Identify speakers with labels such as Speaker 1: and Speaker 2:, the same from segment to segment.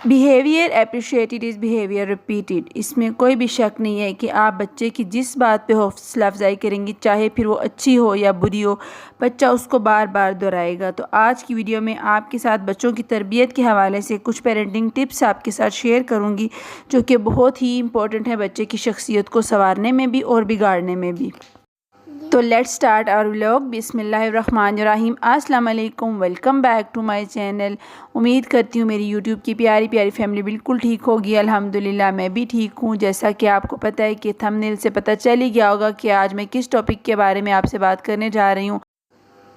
Speaker 1: Behaviour appreciated is behaviour repeated. اس میں کوئی بھی شک نہیں ہے کہ آپ بچے کی جس بات پہ حوصلہ افزائی کریں گی، چاہے پھر وہ اچھی ہو یا بری ہو، بچہ اس کو بار بار دہرائے گا۔ تو آج کی ویڈیو میں آپ کے ساتھ بچوں کی تربیت کے حوالے سے کچھ پیرنٹنگ ٹپس آپ کے ساتھ شیئر کروں گی، جو کہ بہت ہی امپورٹنٹ ہے بچے کی شخصیت کو سنوارنے میں بھی اور بگاڑنے میں بھی۔ تو لیٹس سٹارٹ آور ولاگ۔ بسم اللہ الرحمن الرحیم۔ السلام علیکم، welcome back to my channel. امید کرتی ہوں میری یوٹیوب کی پیاری پیاری فیملی بالکل ٹھیک ہوگی۔ الحمدللہ میں بھی ٹھیک ہوں۔ جیسا کہ آپ کو پتہ ہے کہ تھمبنیل سے پتہ چل ہی گیا ہوگا کہ آج میں کس ٹاپک کے بارے میں آپ سے بات کرنے جا رہی ہوں۔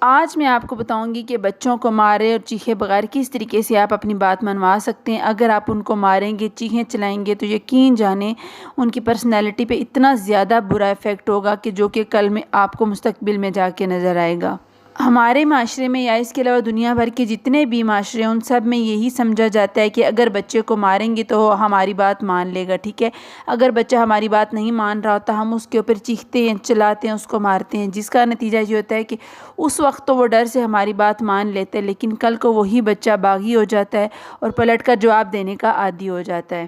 Speaker 1: آج میں آپ کو بتاؤں گی کہ بچوں کو مارے اور چیخے بغیر کس طریقے سے آپ اپنی بات منوا سکتے ہیں۔ اگر آپ ان کو ماریں گے، چیخیں چلائیں گے، تو یقین جانیں ان کی پرسنالٹی پہ اتنا زیادہ برا افیکٹ ہوگا کہ جو کہ کل میں آپ کو مستقبل میں جا کے نظر آئے گا۔ ہمارے معاشرے میں یا اس کے علاوہ دنیا بھر کے جتنے بھی معاشرے ہیں، ان سب میں یہی سمجھا جاتا ہے کہ اگر بچے کو ماریں گے تو وہ ہماری بات مان لے گا، ٹھیک ہے۔ اگر بچہ ہماری بات نہیں مان رہا ہوتا، ہم اس کے اوپر چیختے ہیں، چلاتے ہیں، اس کو مارتے ہیں، جس کا نتیجہ یہ ہوتا ہے کہ اس وقت تو وہ ڈر سے ہماری بات مان لیتے ہیں، لیکن کل کو وہی بچہ باغی ہو جاتا ہے اور پلٹ کر جواب دینے کا عادی ہو جاتا ہے۔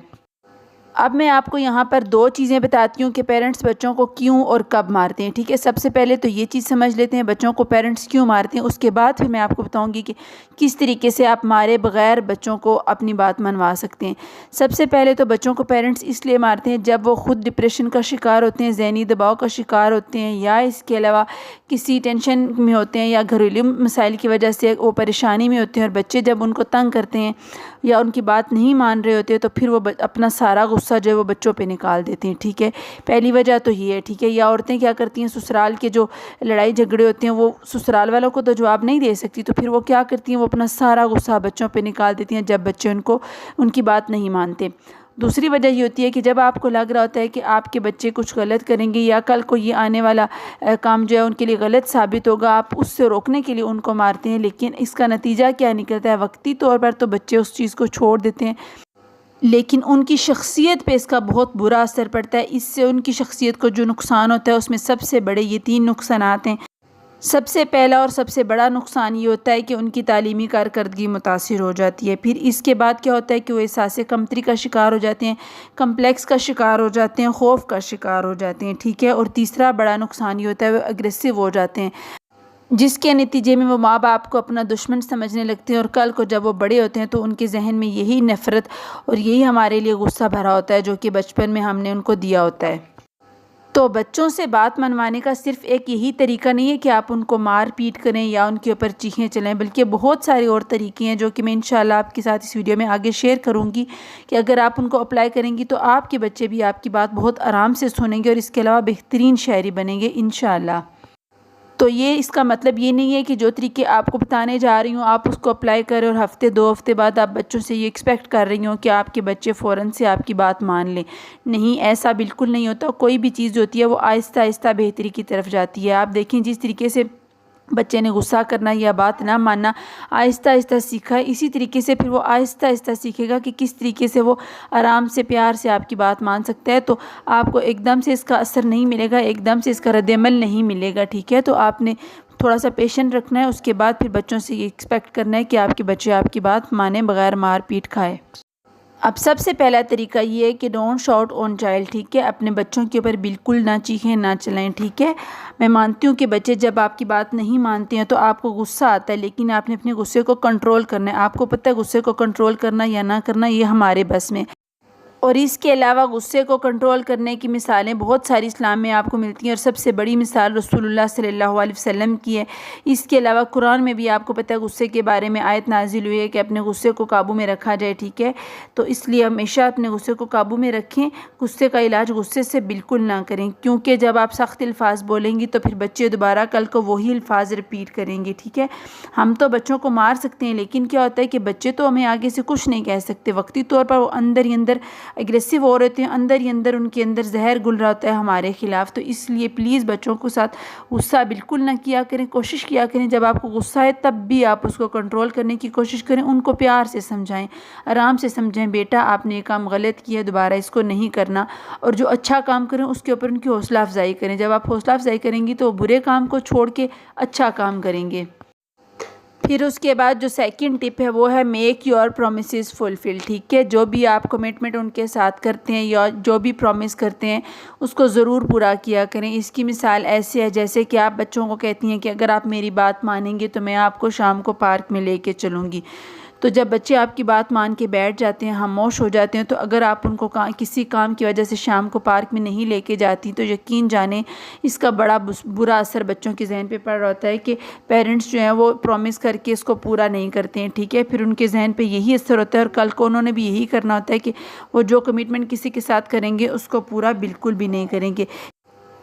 Speaker 1: اب میں آپ کو یہاں پر دو چیزیں بتاتی ہوں کہ پیرنٹس بچوں کو کیوں اور کب مارتے ہیں، ٹھیک ہے۔ سب سے پہلے تو یہ چیز سمجھ لیتے ہیں بچوں کو پیرنٹس کیوں مارتے ہیں، اس کے بعد پھر میں آپ کو بتاؤں گی کہ کس طریقے سے آپ مارے بغیر بچوں کو اپنی بات منوا سکتے ہیں۔ سب سے پہلے تو بچوں کو پیرنٹس اس لیے مارتے ہیں جب وہ خود ڈپریشن کا شکار ہوتے ہیں، ذہنی دباؤ کا شکار ہوتے ہیں، یا اس کے علاوہ کسی ٹینشن میں ہوتے ہیں، یا گھریلو مسائل کی وجہ سے وہ پریشانی میں ہوتے ہیں، اور بچے جب ان کو تنگ کرتے ہیں یا ان کی بات نہیں مان رہے ہوتے تو پھر وہ اپنا سارا غصہ جو ہے وہ بچوں پہ نکال دیتے ہیں، ٹھیک ہے۔ پہلی وجہ تو یہ ہے، ٹھیک ہے۔ یا عورتیں کیا کرتی ہیں، سسرال کے جو لڑائی جھگڑے ہوتے ہیں وہ سسرال والوں کو تو جواب نہیں دے سکتی، تو پھر وہ کیا کرتی ہیں، وہ اپنا سارا غصہ بچوں پہ نکال دیتی ہیں جب بچے ان کی بات نہیں مانتے۔ دوسری وجہ یہ ہوتی ہے کہ جب آپ کو لگ رہا ہوتا ہے کہ آپ کے بچے کچھ غلط کریں گے یا کل کو یہ آنے والا کام جو ہے ان کے لیے غلط ثابت ہوگا، آپ اس سے روکنے کے لیے ان کو مارتے ہیں، لیکن اس کا نتیجہ کیا نکلتا ہے، وقتی طور پر تو بچے اس چیز کو چھوڑ دیتے ہیں، لیکن ان کی شخصیت پہ اس کا بہت برا اثر پڑتا ہے۔ اس سے ان کی شخصیت کو جو نقصان ہوتا ہے اس میں سب سے بڑے یہ 3 نقصانات ہیں۔ سب سے پہلا اور سب سے بڑا نقصان یہ ہوتا ہے کہ ان کی تعلیمی کارکردگی متاثر ہو جاتی ہے۔ پھر اس کے بعد کیا ہوتا ہے کہ وہ احساس کمتری کا شکار ہو جاتے ہیں، کمپلیکس کا شکار ہو جاتے ہیں، خوف کا شکار ہو جاتے ہیں، ٹھیک ہے۔ اور تیسرا بڑا نقصان یہ ہوتا ہے وہ اگریسو ہو جاتے ہیں، جس کے نتیجے میں وہ ماں باپ کو اپنا دشمن سمجھنے لگتے ہیں، اور کل کو جب وہ بڑے ہوتے ہیں تو ان کے ذہن میں یہی نفرت اور یہی ہمارے لیے غصہ بھرا ہوتا ہے جو کہ بچپن میں ہم نے ان کو دیا ہوتا ہے۔ تو بچوں سے بات منوانے کا صرف ایک یہی طریقہ نہیں ہے کہ آپ ان کو مار پیٹ کریں یا ان کے اوپر چیخیں چلائیں، بلکہ بہت سارے اور طریقے ہیں جو کہ میں انشاءاللہ آپ کے ساتھ اس ویڈیو میں آگے شیئر کروں گی، کہ اگر آپ ان کو اپلائی کریں گی تو آپ کے بچے بھی آپ کی بات بہت آرام سے سنیں گے اور اس کے علاوہ بہترین شاعری بنیں گے انشاءاللہ۔ تو یہ اس کا مطلب یہ نہیں ہے کہ جو طریقے آپ کو بتانے جا رہی ہوں آپ اس کو اپلائی کریں اور ہفتے 2 ہفتے بعد آپ بچوں سے یہ ایکسپیکٹ کر رہی ہوں کہ آپ کے بچے فوراً سے آپ کی بات مان لیں۔ نہیں، ایسا بالکل نہیں ہوتا۔ کوئی بھی چیز ہوتی ہے وہ آہستہ آہستہ بہتری کی طرف جاتی ہے۔ آپ دیکھیں جس طریقے سے بچے نے غصہ کرنا یا بات نہ ماننا آہستہ آہستہ سیکھا ہے، اسی طریقے سے پھر وہ آہستہ آہستہ سیکھے گا کہ کس طریقے سے وہ آرام سے پیار سے آپ کی بات مان سکتا ہے۔ تو آپ کو ایک دم سے اس کا اثر نہیں ملے گا، ایک دم سے اس کا رد عمل نہیں ملے گا، ٹھیک ہے۔ تو آپ نے تھوڑا سا پیشنٹ رکھنا ہے، اس کے بعد پھر بچوں سے یہ ایکسپیکٹ کرنا ہے کہ آپ کے بچے آپ کی بات مانیں بغیر مار پیٹ کھائے۔ اب سب سے پہلا طریقہ یہ ہے کہ ڈونٹ شاؤٹ آن چائلڈ، ٹھیک ہے۔ اپنے بچوں کے اوپر بالکل نہ چیخیں، نہ چلائیں، ٹھیک ہے۔ میں مانتی ہوں کہ بچے جب آپ کی بات نہیں مانتے ہیں تو آپ کو غصہ آتا ہے، لیکن آپ نے اپنے غصے کو کنٹرول کرنا ہے۔ آپ کو پتہ ہے غصے کو کنٹرول کرنا یا نہ کرنا یہ ہمارے بس میں، اور اس کے علاوہ غصے کو کنٹرول کرنے کی مثالیں بہت ساری اسلام میں آپ کو ملتی ہیں، اور سب سے بڑی مثال رسول اللہ صلی اللہ علیہ وسلم کی ہے۔ اس کے علاوہ قرآن میں بھی آپ کو پتہ ہے غصے کے بارے میں آیت نازل ہوئی ہے کہ اپنے غصے کو قابو میں رکھا جائے، ٹھیک ہے۔ تو اس لیے ہمیشہ اپنے غصے کو قابو میں رکھیں، غصے کا علاج غصے سے بالکل نہ کریں، کیونکہ جب آپ سخت الفاظ بولیں گی تو پھر بچے دوبارہ کل کو وہی الفاظ رپیٹ کریں گے، ٹھیک ہے۔ ہم تو بچوں کو مار سکتے ہیں، لیکن کیا ہوتا ہے کہ بچے تو ہمیں آگے سے کچھ نہیں کہہ سکتے، وقتی طور پر وہ اندر ہی اندر اگریسو ہو رہے ہیں، اندر ہی اندر ان کے اندر زہر گل رہا ہوتا ہے ہمارے خلاف۔ تو اس لیے پلیز بچوں کو ساتھ غصہ بالکل نہ کیا کریں، کوشش کیا کریں جب آپ کو غصہ ہے تب بھی آپ اس کو کنٹرول کرنے کی کوشش کریں، ان کو پیار سے سمجھائیں، آرام سے سمجھائیں، بیٹا آپ نے یہ کام غلط کیا، دوبارہ اس کو نہیں کرنا، اور جو اچھا کام کریں اس کے اوپر ان کی حوصلہ افزائی کریں۔ جب آپ حوصلہ افزائی کریں گی تو برے کام کو چھوڑ کے اچھا کام کریں گے۔ پھر اس کے بعد جو سیکنڈ ٹپ ہے وہ ہے میک یور پرومسز فلفل، ٹھیک ہے، جو بھی آپ کمٹمنٹ ان کے ساتھ کرتے ہیں یا جو بھی پرومس کرتے ہیں اس کو ضرور پورا کیا کریں۔ اس کی مثال ایسے ہے جیسے کہ آپ بچوں کو کہتی ہیں کہ اگر آپ میری بات مانیں گے تو میں آپ کو شام کو پارک میں لے کے چلوں گی، تو جب بچے آپ کی بات مان کے بیٹھ جاتے ہیں، خاموش ہو جاتے ہیں، تو اگر آپ ان کو کسی کام کی وجہ سے شام کو پارک میں نہیں لے کے جاتی تو یقین جانیں اس کا بڑا برا اثر بچوں کے ذہن پہ پڑ رہا ہوتا ہے کہ پیرنٹس جو ہیں وہ پرومس کر کے اس کو پورا نہیں کرتے ہیں، ٹھیک ہے، پھر ان کے ذہن پہ یہی اثر ہوتا ہے اور کل کو انہوں نے بھی یہی کرنا ہوتا ہے کہ وہ جو کمٹمنٹ کسی کے ساتھ کریں گے اس کو پورا بالکل بھی نہیں کریں گے۔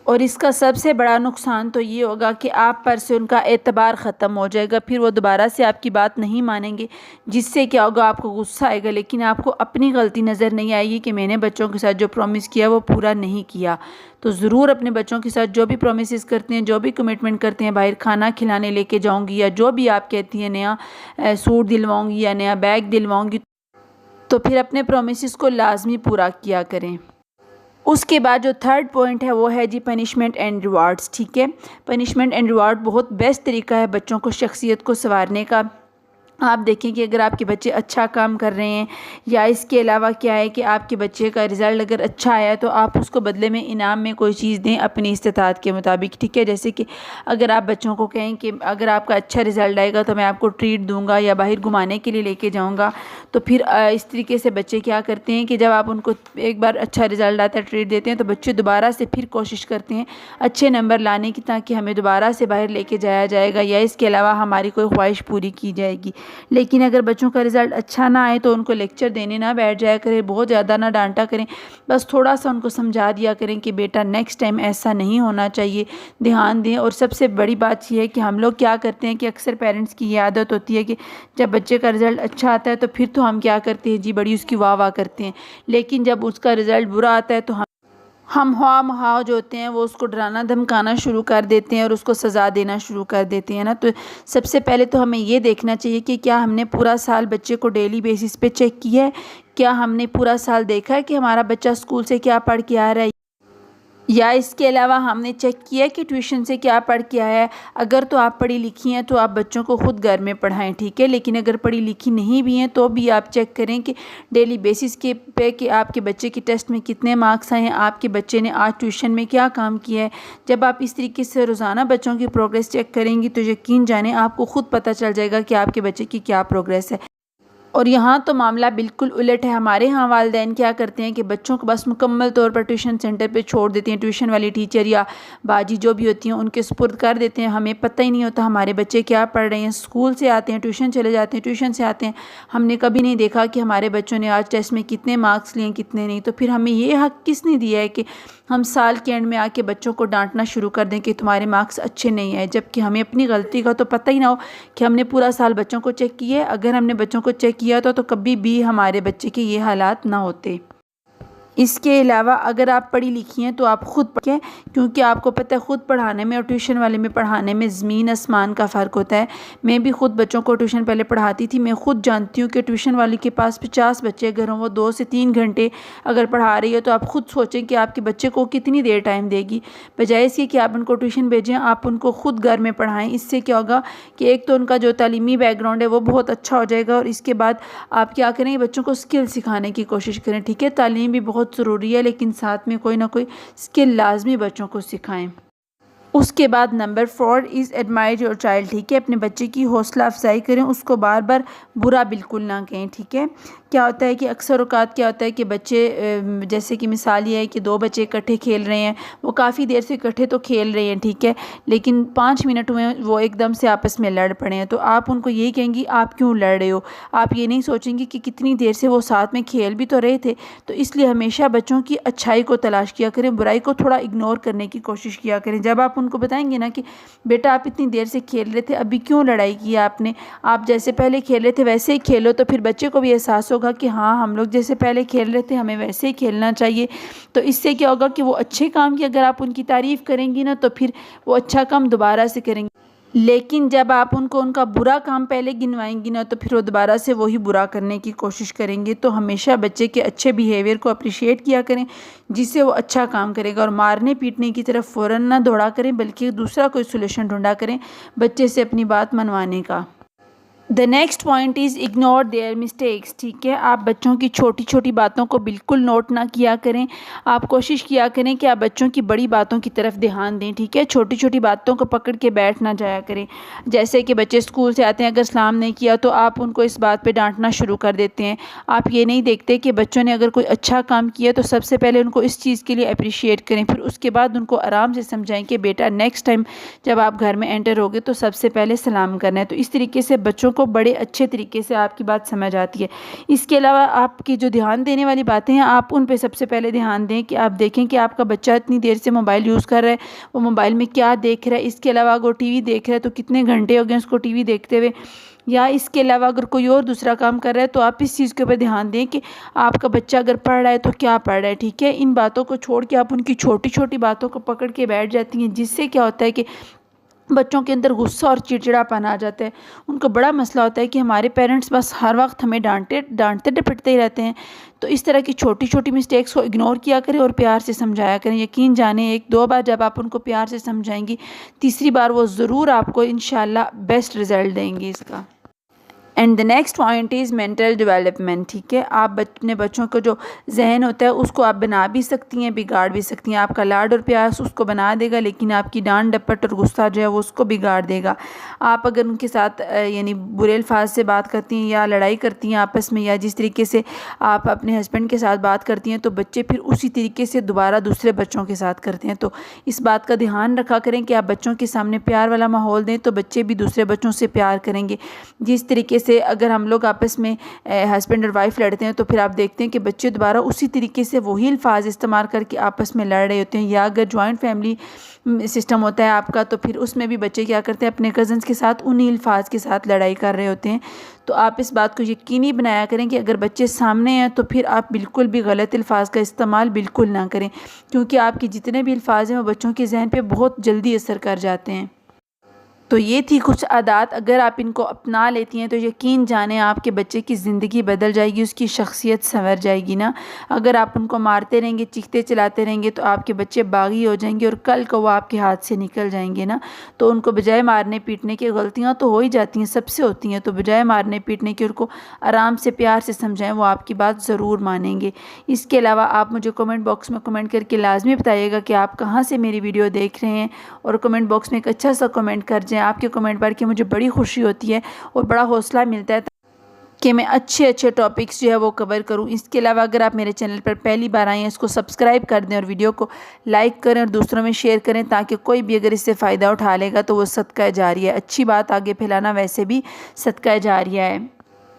Speaker 1: اور اس کا سب سے بڑا نقصان تو یہ ہوگا کہ آپ پر سے ان کا اعتبار ختم ہو جائے گا، پھر وہ دوبارہ سے آپ کی بات نہیں مانیں گے، جس سے کیا ہوگا آپ کو غصہ آئے گا، لیکن آپ کو اپنی غلطی نظر نہیں آئے گی کہ میں نے بچوں کے ساتھ جو پرومس کیا وہ پورا نہیں کیا۔ تو ضرور اپنے بچوں کے ساتھ جو بھی پرومسز کرتے ہیں، جو بھی کمٹمنٹ کرتے ہیں، باہر کھانا کھلانے لے کے جاؤں گی یا جو بھی آپ کہتی ہیں نیا سوٹ دلواؤں گی یا نیا بیگ دلواؤں گی، تو پھر اپنے پرومسز کو لازمی پورا کیا کریں۔ اس کے بعد جو تھرڈ پوائنٹ ہے وہ ہے جی پنشمنٹ اینڈ ریوارڈز، ٹھیک ہے، پنشمنٹ اینڈ ریوارڈ بہت بیسٹ طریقہ ہے بچوں کو شخصیت کو سنوارنے کا۔ آپ دیکھیں کہ اگر آپ کے بچے اچھا کام کر رہے ہیں یا اس کے علاوہ کیا ہے کہ آپ کے بچے کا رزلٹ اگر اچھا آیا ہے تو آپ اس کو بدلے میں انعام میں کوئی چیز دیں اپنی استطاعت کے مطابق، ٹھیک ہے، جیسے کہ اگر آپ بچوں کو کہیں کہ اگر آپ کا اچھا رزلٹ آئے گا تو میں آپ کو ٹریٹ دوں گا یا باہر گھمانے کے لیے لے کے جاؤں گا، تو پھر اس طریقے سے بچے کیا کرتے ہیں کہ جب آپ ان کو ایک بار اچھا رزلٹ آتا ہے ٹریٹ دیتے ہیں تو بچے دوبارہ سے پھر کوشش کرتے ہیں اچھے نمبر لانے کی تاکہ ہمیں دوبارہ سے باہر لے کے جایا جائے گا یا اس کے علاوہ ہماری کوئی خواہش پوری کی جائے گی۔ لیکن اگر بچوں کا رزلٹ اچھا نہ آئے تو ان کو لیکچر دینے نہ بیٹھ جایا کریں، بہت زیادہ نہ ڈانٹا کریں، بس تھوڑا سا ان کو سمجھا دیا کریں کہ بیٹا نیکسٹ ٹائم ایسا نہیں ہونا چاہیے، دھیان دیں۔ اور سب سے بڑی بات یہ ہے کہ ہم لوگ کیا کرتے ہیں کہ اکثر پیرنٹس کی یہ عادت ہوتی ہے کہ جب بچے کا رزلٹ اچھا آتا ہے تو پھر تو ہم کیا کرتے ہیں جی بڑی اس کی واہ واہ کرتے ہیں، لیکن جب اس کا رزلٹ برا آتا ہے تو ہم ہوا مہا جو ہوتے ہیں وہ اس کو ڈرانا دھمکانا شروع کر دیتے ہیں اور اس کو سزا دینا شروع کر دیتے ہیں نا۔ تو سب سے پہلے تو ہمیں یہ دیکھنا چاہیے کہ کیا ہم نے پورا سال بچے کو ڈیلی بیسس پہ چیک کیا ہے، کیا ہم نے پورا سال دیکھا ہے کہ ہمارا بچہ اسکول سے کیا پڑھ کے آ رہا ہے، یا اس کے علاوہ ہم نے چیک کیا کہ ٹیوشن سے کیا پڑھ کے آیا ہے۔ اگر تو آپ پڑھی لکھی ہیں تو آپ بچوں کو خود گھر میں پڑھائیں، ٹھیک ہے، لیکن اگر پڑھی لکھی نہیں بھی ہیں تو بھی آپ چیک کریں کہ ڈیلی بیسس کے پہ کہ آپ کے بچے کی ٹیسٹ میں کتنے مارکس آئے ہیں، آپ کے بچے نے آج ٹیوشن میں کیا کام کیا ہے۔ جب آپ اس طریقے سے روزانہ بچوں کی پروگریس چیک کریں گی تو یقین جانیں آپ کو خود پتہ چل جائے گا کہ آپ کے بچے کی کیا پروگریس ہے۔ اور یہاں تو معاملہ بالکل الٹ ہے، ہمارے ہاں والدین کیا کرتے ہیں کہ بچوں کو بس مکمل طور پر ٹیوشن سینٹر پہ چھوڑ دیتے ہیں، ٹیوشن والی ٹیچر یا باجی جو بھی ہوتی ہیں ان کے سپرد کر دیتے ہیں، ہمیں پتہ ہی نہیں ہوتا ہمارے بچے کیا پڑھ رہے ہیں، اسکول سے آتے ہیں ٹیوشن چلے جاتے ہیں، ٹیوشن سے آتے ہیں ہم نے کبھی نہیں دیکھا کہ ہمارے بچوں نے آج ٹیسٹ میں کتنے مارکس لیے کتنے نہیں۔ تو پھر ہمیں یہ حق کس نے دیا ہے کہ ہم سال کے اینڈ میں آ کے بچوں کو ڈانٹنا شروع کر دیں کہ تمہارے مارکس اچھے نہیں آئے، جبکہ ہمیں اپنی غلطی کا تو پتہ ہی نہ ہو کہ ہم نے پورا سال بچوں کو چیک کیا ہے۔ اگر ہم نے بچوں کو چیک کیا تو کبھی بھی ہمارے بچے کے یہ حالات نہ ہوتے۔ اس کے علاوہ اگر آپ پڑھی لکھی ہیں تو آپ خود پڑھیں، کیونکہ آپ کو پتہ ہے خود پڑھانے میں اور ٹیوشن والے میں پڑھانے میں زمین آسمان کا فرق ہوتا ہے۔ میں بھی خود بچوں کو ٹیوشن پہلے پڑھاتی تھی، میں خود جانتی ہوں کہ ٹیوشن والے کے پاس 50 بچے اگر ہوں وہ 2 سے 3 گھنٹے اگر پڑھا رہی ہے تو آپ خود سوچیں کہ آپ کے بچے کو کتنی دیر ٹائم دے گی، بجائے اس کے کہ آپ ان کو ٹیوشن بھیجیں، آپ ان کو خود گھر میں پڑھائیں۔ اس سے کیا ہوگا کہ ایک تو ان کا جو تعلیمی بیک گراؤنڈ ہے وہ بہت اچھا ہو جائے گا، اور اس کے بعد آپ کیا کریں بچوں کو اسکل سکھانے کی کوشش کریں، ٹھیک ہے، تعلیم بھی بہت ضروری ہے لیکن ساتھ میں کوئی نہ کوئی اسکل لازمی بچوں کو سکھائیں۔ اس کے بعد number 4 is admirer your child, ٹھیک ہے، اپنے بچے کی حوصلہ افزائی کریں، اس کو بار بار برا بالکل نہ کہیں، ٹھیک ہے۔ کیا ہوتا ہے کہ اکثر اوقات کیا ہوتا ہے کہ بچے جیسے کہ مثال یہ ہے کہ 2 بچے اکٹھے کھیل رہے ہیں، وہ کافی دیر سے اکٹھے تو کھیل رہے ہیں، ٹھیک ہے، لیکن 5 منٹ ہوئے وہ ایک دم سے آپس میں لڑ پڑے ہیں، تو آپ ان کو یہی کہیں گی آپ کیوں لڑ رہے ہو، آپ یہ نہیں سوچیں گے کہ کتنی دیر سے وہ ساتھ میں کھیل بھی تو رہے تھے۔ تو اس لیے ہمیشہ بچوں کی اچھائی کو تلاش کیا کریں، برائی کو تھوڑا اگنور کرنے کی کوشش کیا کریں۔ جب آپ ان کو بتائیں گے نا کہ بیٹا آپ اتنی دیر سے کھیل رہے تھے، ابھی کیوں لڑائی کی آپ نے، آپ جیسے پہلے کھیل رہے تھے ویسے ہی کھیلو، تو پھر بچے کو بھی احساس ہوگا کہ ہاں ہم لوگ جیسے پہلے کھیل رہے تھے ہمیں ویسے ہی کھیلنا چاہیے۔ تو اس سے کیا ہوگا کہ وہ اچھے کام کی اگر آپ ان کی تعریف کریں گی نا تو پھر وہ اچھا کام دوبارہ سے کریں گے، لیکن جب آپ ان کو ان کا برا کام پہلے گنوائیں گی نا تو پھر وہ دوبارہ سے وہی برا کرنے کی کوشش کریں گے۔ تو ہمیشہ بچے کے اچھے بیہیویئر کو اپریشیٹ کیا کریں جس سے وہ اچھا کام کرے گا، اور مارنے پیٹنے کی طرف فوراً نہ دوڑا کریں بلکہ دوسرا کوئی سولوشن ڈھونڈا کریں بچے سے اپنی بات منوانے کا۔ The next point is ignore their mistakes. ٹھیک ہے، آپ بچوں کی چھوٹی چھوٹی باتوں کو بالکل نوٹ نہ کیا کریں. آپ کوشش کیا کریں کہ آپ بچوں کی بڑی باتوں کی طرف دھیان دیں. ٹھیک ہے، چھوٹی چھوٹی باتوں کو پکڑ کے بیٹھ نہ جایا کریں. جیسے کہ بچے اسکول سے آتے ہیں، اگر سلام نہیں کیا تو آپ ان کو اس بات پہ ڈانٹنا شروع کر دیتے ہیں. آپ یہ نہیں دیکھتے کہ بچوں نے اگر کوئی اچھا کام کیا تو سب سے پہلے ان کو اس چیز کے لیے اپریشیٹ کریں، پھر اس کے بعد ان کو آرام سے سمجھائیں کہ بیٹا نیکسٹ ٹائم جب آپ گھر میں انٹر ہوگے تو سب سے پہلے سلام کرنا ہے. تو اس طریقے سے بچوں کو بڑے اچھے طریقے سے آپ کی بات سمجھ آتی ہے. اس کے علاوہ آپ کی جو دھیان دینے والی باتیں ہیں، آپ ان پہ سب سے پہلے دھیان دیں کہ آپ دیکھیں کہ آپ کا بچہ اتنی دیر سے موبائل یوز کر رہا ہے، وہ موبائل میں کیا دیکھ رہا ہے. اس کے علاوہ اگر وہ ٹی وی دیکھ رہا ہے تو کتنے گھنٹے ہو گئے اس کو ٹی وی دیکھتے ہوئے. یا اس کے علاوہ اگر کوئی اور دوسرا کام کر رہا ہے تو آپ اس چیز کے اوپر دھیان دیں کہ آپ کا بچہ اگر پڑھ رہا ہے تو کیا پڑھ رہا ہے. ٹھیک ہے، ان باتوں کو چھوڑ کے آپ ان کی چھوٹی چھوٹی باتوں کو پکڑ کے بیٹھ جاتی ہیں، جس سے کیا ہوتا ہے کہ بچوں کے اندر غصہ اور چڑچڑاپن آ جاتا ہے. ان کو بڑا مسئلہ ہوتا ہے کہ ہمارے پیرنٹس بس ہر وقت ہمیں ڈانٹتے ڈپٹتے ہی رہتے ہیں. تو اس طرح کی چھوٹی چھوٹی مسٹیکس کو اگنور کیا کریں اور پیار سے سمجھایا کریں. یقین جانیں ایک دو بار جب آپ ان کو پیار سے سمجھائیں گی، تیسری بار وہ ضرور آپ کو انشاءاللہ بیسٹ رزلٹ دیں گے اس کا. And the next point is mental development. ٹھیک ہے، آپ اپنے بچوں کو جو ذہن ہوتا ہے اس کو آپ بنا بھی سکتی ہیں، بگاڑ بھی سکتی ہیں. آپ کا لاڈ اور پیار اس کو بنا دے گا، لیکن آپ کی ڈانٹ ڈپٹ اور غصہ جو ہے وہ اس کو بگاڑ دے گا. آپ اگر ان کے ساتھ یعنی برے الفاظ سے بات کرتی ہیں یا لڑائی کرتی ہیں آپس میں، یا جس طریقے سے آپ اپنے ہسبینڈ کے ساتھ بات کرتی ہیں، تو بچے پھر اسی طریقے سے دوبارہ دوسرے بچوں کے ساتھ کرتے ہیں. تو اس بات کا دھیان رکھا کریں کہ آپ بچوں کے سامنے پیار والا ماحول دیں تو بچے بھی دوسرے بچوں سے پیار کریں گے. جس طریقے سے اگر ہم لوگ آپس میں ہسبینڈ اور وائف لڑتے ہیں تو پھر آپ دیکھتے ہیں کہ بچے دوبارہ اسی طریقے سے وہی الفاظ استعمال کر کے آپس میں لڑ رہے ہوتے ہیں. یا اگر جوائنٹ فیملی سسٹم ہوتا ہے آپ کا تو پھر اس میں بھی بچے کیا کرتے ہیں، اپنے کزنس کے ساتھ انہی الفاظ کے ساتھ لڑائی کر رہے ہوتے ہیں. تو آپ اس بات کو یقینی بنایا کریں کہ اگر بچے سامنے ہیں تو پھر آپ بالکل بھی غلط الفاظ کا استعمال بالکل نہ کریں، کیونکہ آپ کے جتنے بھی الفاظ ہیں وہ بچوں کے ذہن پہ بہت جلدی اثر کر جاتے ہیں. تو یہ تھی کچھ عادات، اگر آپ ان کو اپنا لیتی ہیں تو یقین جانیں آپ کے بچے کی زندگی بدل جائے گی، اس کی شخصیت سنور جائے گی نا. اگر آپ ان کو مارتے رہیں گے، چیختے چلاتے رہیں گے تو آپ کے بچے باغی ہو جائیں گے اور کل کو وہ آپ کے ہاتھ سے نکل جائیں گے نا. تو ان کو بجائے مارنے پیٹنے کی، غلطیاں تو ہو ہی جاتی ہیں، سب سے ہوتی ہیں، تو بجائے مارنے پیٹنے کی ان کو آرام سے پیار سے سمجھائیں، وہ آپ کی بات ضرور مانیں گے. اس کے علاوہ آپ مجھے کمنٹ باکس میں کمنٹ کر کے لازمی بتائیے گا کہ آپ کہاں سے میری ویڈیو دیکھ رہے ہیں، اور کمنٹ باکس میں ایک اچھا سا کمنٹ کر جائیں. آپ کے کمنٹ پڑھ کے مجھے بڑی خوشی ہوتی ہے اور بڑا حوصلہ ملتا ہے کہ میں اچھے ٹاپکس جو ہے وہ کور کروں. اس کے علاوہ اگر آپ میرے چینل پر پہلی بار آئیں ہیں، اس کو سبسکرائب کر دیں اور ویڈیو کو لائک کریں اور دوسروں میں شیئر کریں، تاکہ کوئی بھی اگر اس سے فائدہ اٹھا لے گا تو وہ صدقہ جاریہ ہے. اچھی بات آگے پھیلانا ویسے بھی صدقہ جاریہ ہے.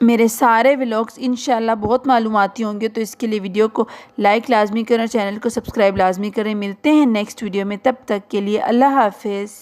Speaker 1: میرے سارے ولاگز انشاءاللہ بہت معلوماتی ہوں گے، تو اس کے لیے ویڈیو کو لائک لازمی کریں اور چینل کو سبسکرائب لازمی کریں. ملتے ہیں نیکسٹ ویڈیو میں، تب تک کے لیے اللہ حافظ.